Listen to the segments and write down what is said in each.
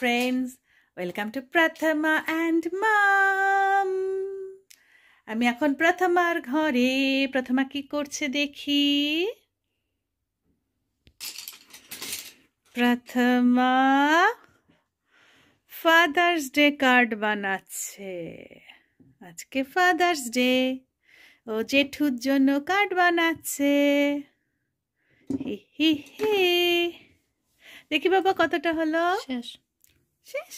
friends, welcome to Prathama and Mom. আমি এখন প্রথমার ঘরে। প্রথমা কি করছে দেখি। প্রথমা ফাদার্স ডে কার্ড বানাচ্ছে। আজকে ফাদার্স ডে, ও জেঠুর জন্য কার্ড বানাচ্ছে। হি হি হি। দেখি বাবা কতটা হলো। শেষ শেষ।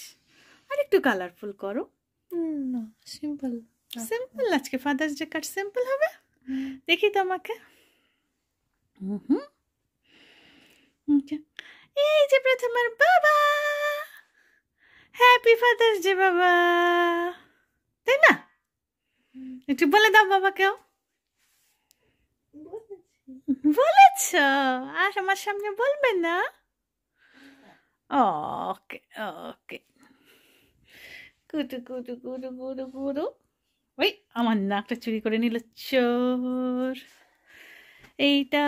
আর একটু কালারফুল করো। না, সিম্পল সিম্পল। আজকে ফাদার্স ডে কার্ড সিম্পল হবে। দেখি তোমাকে। এই যে প্রথমার বাবা। হ্যাপি ফাদার্স ডে বাবা, তাই না? একটু বলে দাও বাবাকেও। বলেছ, আর আমার সামনে বলবে না? ওকে ওকে। কুটু কুটু কুটু কুটু কুটু। ওই আমার নাকটা চুরি করে নিল চোর। এইটা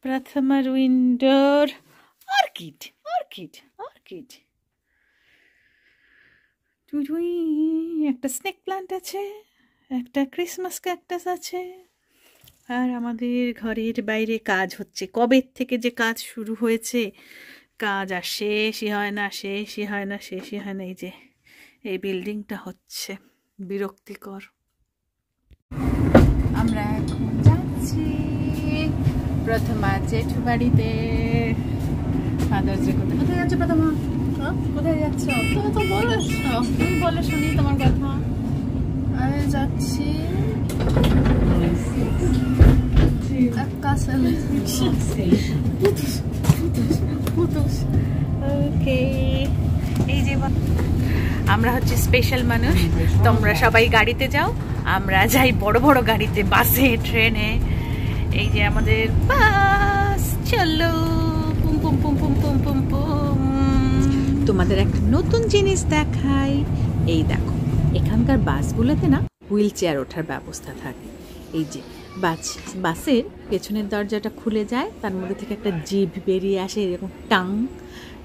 প্রথমার উইন্ডোর অর্কিড অর্কিড অর্কিড। একটা স্নেক প্লান্ট আছে, একটা ক্রিসমাস ক্যাকটাস আছে। আর আমাদের ঘরের বাইরে কাজ হচ্ছে। কবে থেকে যে কাজ শুরু হয়েছে, কাজ আর শেষই হয় না, শেষই হয় না, শেষই হয় না। এই যে এই বিল্ডিংটা হচ্ছে, বিরক্তিকর। আমরা এখন যাচ্ছি প্রথমা জেঠু বাড়িতে। ফাদার্স ডে করতে। কোথায় যাচ্ছ প্রথমা? কোথায় যাচ্ছ? তুমি তো বলেছ। তুমি বলো শুনি তোমার কথা। আমি যাচ্ছি ওকে। এই যে আমরা হচ্ছে স্পেশাল মানুষ। তোমরা সবাই গাড়িতে যাও, আমরা যাই বড় বড় গাড়িতে, বাসে, ট্রেনে। এই যে আমাদের বাস। চলো পুম পুম পুম পুম পুম পুম পুম। তোমাদের একটা নতুন জিনিস দেখাই। এই দেখো, এখানকার বাসগুলোতে না হুইল চেয়ার ওঠার ব্যবস্থা থাকে। এই যে বাসের পেছনের দরজাটা খুলে যায়, তার মধ্যে থেকে একটা জিভ বেরিয়ে আসে, এরকম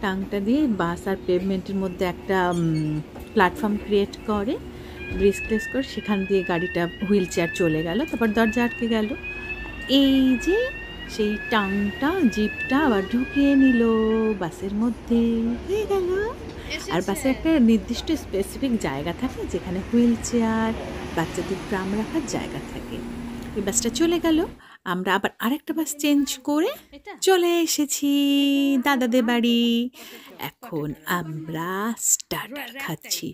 টাংটা দিয়ে বাস আর পেভমেন্টের মধ্যে একটা প্ল্যাটফর্ম ক্রিয়েট করে, ব্রিজ ক্লেস করে, সেখান দিয়ে গাড়িটা হুইল চেয়ার চলে গেল, তারপর দরজা আটকে গেল। এই যে সেই টাংটা, জিপটা আবার ঢুকিয়ে নিল বাসের মধ্যে, হয়ে গেল। আর বাসে একটা নির্দিষ্ট স্পেসিফিক জায়গা থাকে যেখানে হুইল চেয়ার, বাচ্চাদের প্রাম রাখার জায়গা থাকে। এই বাসটা চলে গেল। আমরা আবার আরেকটা বাস চেঞ্জ করে চলে এসেছি দাদাদের বাড়ি। এখন আমরা স্টার্টার খাচ্ছি।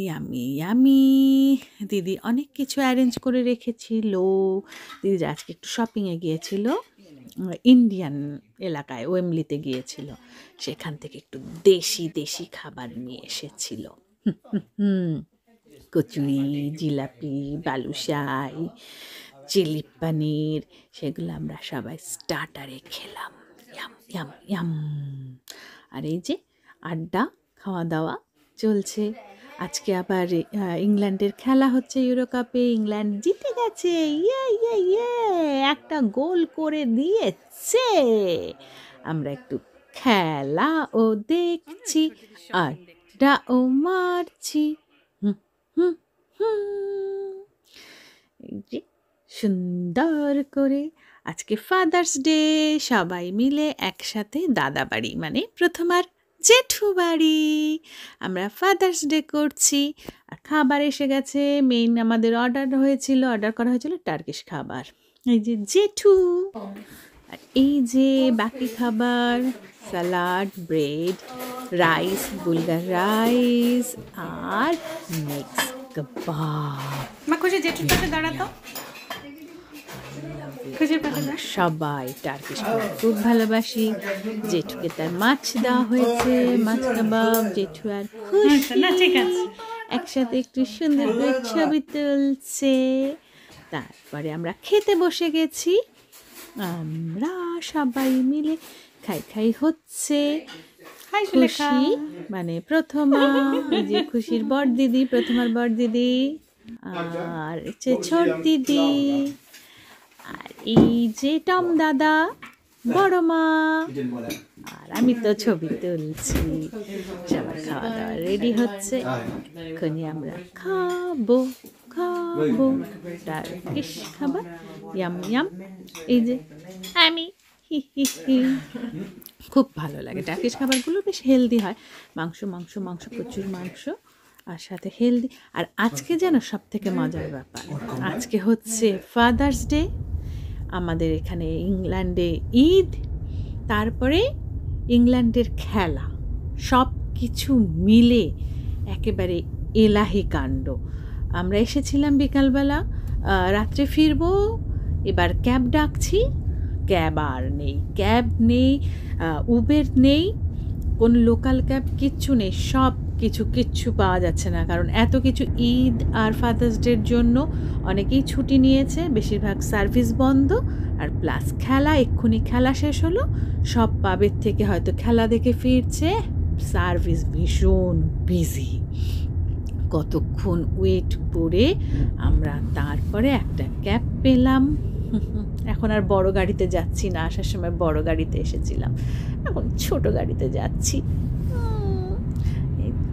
Yummy yummy. দিদি অনেক কিছু অ্যারেঞ্জ করে রেখেছিল। দিদি আজকে একটু শপিংয়ে গিয়েছিল, ইন্ডিয়ান এলাকায় ওয়েমলিতে গিয়েছিল। সেখান থেকে একটু দেশি খাবার নিয়ে এসেছিল। কচুরি, জিলাপি, বালুশাই, চিলি পনির, সেগুলো আমরা সবাই স্টার্টারে খেলাম। Yam yam yam. আর এই যে আড্ডা, খাওয়া দাওয়া চলছে। আজকে আবার ইংল্যান্ডের খেলা হচ্ছে ইউরো কাপে। ইংল্যান্ড জিতে গেছে। ইয়ে ইয়ে ইয়ে, একটা গোল করে দিয়েছে। আমরা একটু খেলাও দেখছি, আড্ডাও মারছি। এই যে সুন্দর করে আজকে ফাদার্স ডে, সবাই মিলে একসাথে দাদা বাড়ি মানে প্রথমার জেঠু বাড়ি আমরা ফাদার্স ডে করছি। আর খাবার এসে গেছে। মেইন আমাদের অর্ডার করা হয়েছিল টার্কিশ খাবার। এই যে জেঠু। আর এই যে বাকি খাবার, salad, bread, rice, bulgur rice আর মিক্স কাবাব। মা খুশি জেঠুর পাশে দাঁড়াতো। আমরা সবাই টার্কিশ খাবার খুব ভালোবাসি। জেঠুকে তার মাছ দেওয়া হয়েছে, মাছ কাবাব। জেঠু আর খুশি একসাথে একটু সুন্দর করে ছবি তুলছে। তারপরে আমরা খেতে বসে গেছি। আমরা সবাই মিলে খাই হচ্ছে। খুশি মানে প্রথমা, এই যে খুশির বড় দিদি, প্রথমার বড় দিদি, আর ছোট দিদি, আর এই যে টম দাদা, বড় মা, আর আমি তো ছবি তুলছি। সবার খাওয়া রেডি হচ্ছে, এখনই আমরা খাবো খাবো টার্কিশ খাবার, ইয়াম ইয়াম। এই যে আমি খুব ভালো লাগে টার্কিশ খাবারগুলো, বেশ হেলদি হয়, মাংস মাংস মাংস প্রচুর মাংস আর সাথে হেলদি। আর আজকে যেন সব থেকে মজার ব্যাপার, আজকে হচ্ছে ফাদার্স ডে, আমাদের এখানে ইংল্যান্ডে ঈদ, তারপরে ইংল্যান্ডের খেলা, সব কিছু মিলে একেবারে এলাহি কাণ্ড। আমরা এসেছিলাম বিকালবেলা, রাত্রে ফিরবো, এবার ক্যাব ডাকছি, ক্যাব আর নেই, ক্যাব নেই, উবের নেই, কোনো লোকাল ক্যাব কিচ্ছু নেই, সব কিচ্ছু পাওয়া যাচ্ছে না, কারণ এত কিছু ঈদ আর ফাদার্স ডের জন্য অনেকেই ছুটি নিয়েছে, বেশিরভাগ সার্ভিস বন্ধ, আর প্লাস খেলা, এক্ষুনি খেলা শেষ হলো, সব পাবের থেকে হয়তো খেলা দেখে ফিরছে, সার্ভিস ভীষণ বিজি। কতক্ষণ ওয়েট করে আমরা তারপরে একটা ক্যাব পেলাম। এখন আর বড় গাড়িতে যাচ্ছি না, আসার সময় বড় গাড়িতে এসেছিলাম, এখন ছোট গাড়িতে যাচ্ছি।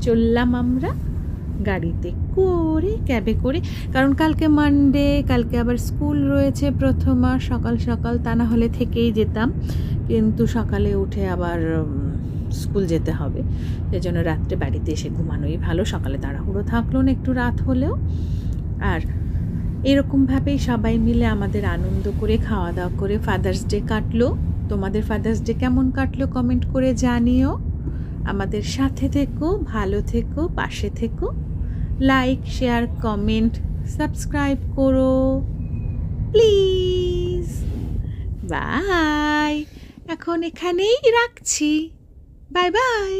চললাম আমরা গাড়িতে করে, ক্যাবে করে, কারণ কালকে মানডে, কালকে আবার স্কুল রয়েছে প্রথমা, সকাল সকাল, তা না হলে থেকেই যেতাম, কিন্তু সকালে উঠে আবার স্কুল যেতে হবে, সেজন্য রাত্রে বাড়িতে এসে ঘুমানোই ভালো, সকালে তাড়াহুড়ো থাকলো না একটু রাত হলেও। আর এরকমভাবেই সবাই মিলে আমাদের আনন্দ করে খাওয়া দাওয়া করে ফাদার্স ডে কাটলো। তোমাদের ফাদার্স ডে কেমন কাটলো কমেন্ট করে জানিও। আমাদের সাথে থেকো, ভালো থেকো, পাশে থেকো, লাইক শেয়ার কমেন্ট সাবস্ক্রাইব করো প্লিজ। বাই, এখন এখানেই রাখছি, বাই বাই।